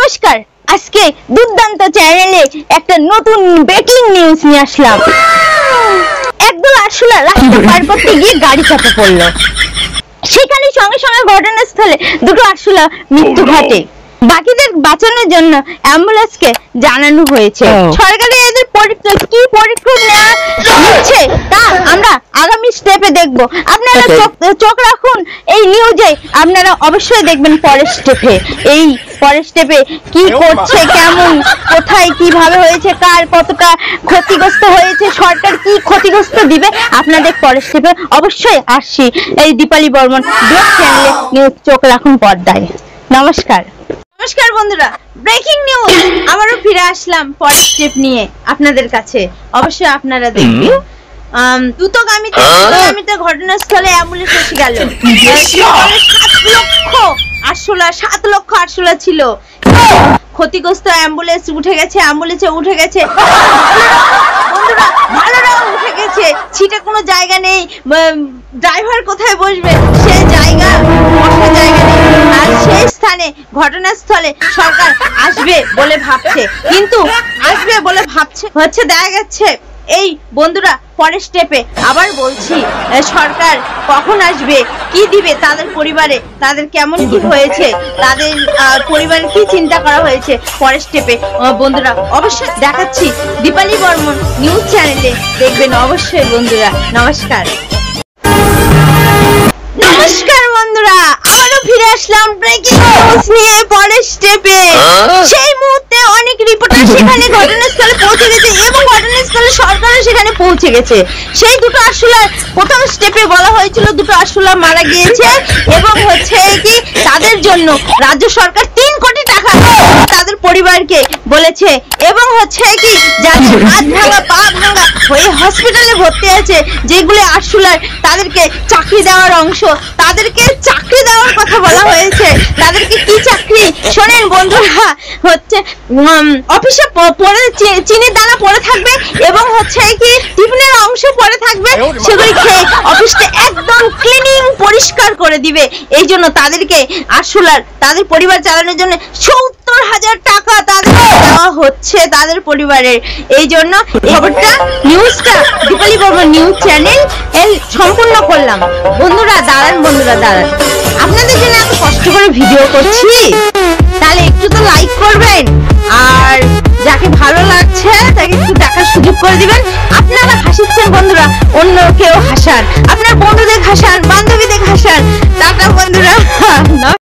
নমস্কার, আজকে দুর্দান্ত চ্যানেলে একটা নতুন ব্রেকিং নিউজ নিয়ে আসলাম। একদল আরশোলা রাস্তা পার করতে গিয়ে গাড়ি চাপা পড়লো। সেখানে সঙ্গে সঙ্গে ঘটনাস্থলে দুটো আরশোলা মৃত্যু ঘটে। বাকিদের বাঁচানোর জন্য অ্যাম্বুলেন্সকে জানানো হয়েছে। সরকারের এদের কি পরিকল্পনা নেওয়া হচ্ছে তা আমরা আগামী স্টেপে দেখব। আপনারা চোখ রাখুন এই নিউজে, আপনারা অবশ্যই দেখবেন পরের স্টেপে। এই পরের স্টেপে কি করছে, কেমন, কোথায়, কিভাবে হয়েছে, কার কতটা ক্ষতিগ্রস্ত হয়েছে, সরকার কি ক্ষতিগ্রস্ত দিবে, আপনাদের পরের স্টেপে অবশ্যই আসছি এই দীপালি বর্মন ব্লগ চ্যানেলে। নিউজ চোখ রাখুন পর্দায়। নমস্কার বন্ধুরা, ব্রেকিং নিউজ আবারও ফিরে আসলাম পরের স্টেপ নিয়ে আপনাদের কাছে। অবশ্যই আপনারা দেখবেন। দ্রুতগামীতে ঘটনাস্থলে অ্যাম্বুলেন্স এসে গেল। 7 লক্ষ আরশোলা ছিল। ক্ষতিগ্রস্ত অ্যাম্বুলেন্সে উঠে গেছে। বন্ধুরা ভালোরাও উঠে গেছে। সিটে কোনো জায়গা নেই, ড্রাইভার কোথায় বসবে সেই জায়গা নেই। আর সেই স্থানে ঘটনাস্থলে সরকার আসবে বলে ভাবছে, হচ্ছে দেখা যাচ্ছে। এই বন্ধুরা পরের স্টেপে আবার বলছি, সরকার কখন আসবে, কি দিবে তাদের পরিবারে, তাদের কেমন কি হয়েছে, তাদের পরিবারে কি চিন্তা করা হয়েছে, পরের স্টেপে বন্ধুরা অবশ্যই দেখাচ্ছি দীপালি বর্মন নিউজ চ্যানেলে। দেখবেন অবশ্যই বন্ধুরা। নমস্কার বন্ধুরা, আবারও ফিরে আসলাম ব্রেকিং নিউজ নিয়ে পরের স্টেপে। সেই মুহূর্তে অনেক রিপোর্টার সেখানে ঘটনাস্থলে পৌঁছে গেছে এবং ঘটনাস্থলে সরকারও সেখানে পৌঁছে গেছে। সেই দুটো আরশোলার প্রথম স্টেপে বলা হয়েছিল দুটো আরশোলা মারা গিয়েছে এবং হচ্ছে কি তাদের জন্য রাজ্য সরকার 3 কোটি টাকা তাদের পরিবারকে বলেছে এবং হচ্ছে কি যাদের হাত ভাঙা পা ভাঙা হয়ে হসপিটালে ভর্তি আছে, যেগুলো আরশোলার তাদেরকে চাকরি দেওয়ার অংশ, তাদেরকে চাকরি দেওয়ার কথা বলা হয়েছে। তাদেরকে কি চাকরি শোনেন বন্ধুরা, হচ্ছে অফিসে পড়ে চিনির দানা পড়ে থাকবে এবং হচ্ছে কি টিফিনের অংশ পড়ে থাকবে, সেগুলি খেয়ে অফিসটা একদম ক্লিনিং পরিষ্কার করে দিবে। এই জন্য তাদেরকে আরশোলার তাদের পরিবার চালানোর জন্য 70,000 টাকা তাদেরকে দেওয়া হচ্ছে তাদের পরিবারের। এই জন্য খবরটা নিউজটা দীপালি বর্মন নিউজ চ্যানেল সম্পূর্ণ করলাম। বন্ধুরা দাঁড়ান, আপনাদের জন্য এত কষ্ট করে ভিডিও করছি, তাহলে একটু তো লাইক করবেন আর যাকে ভালো লাগছে তাকে একটু দেখার সুযোগ করে দিবেন। আপনারা হাসিচ্ছেন বন্ধুরা, অন্য কেউ হাসান, আপনার বন্ধুদের হাসান, বান্ধবীদের হাসান। টাটা বন্ধুরা।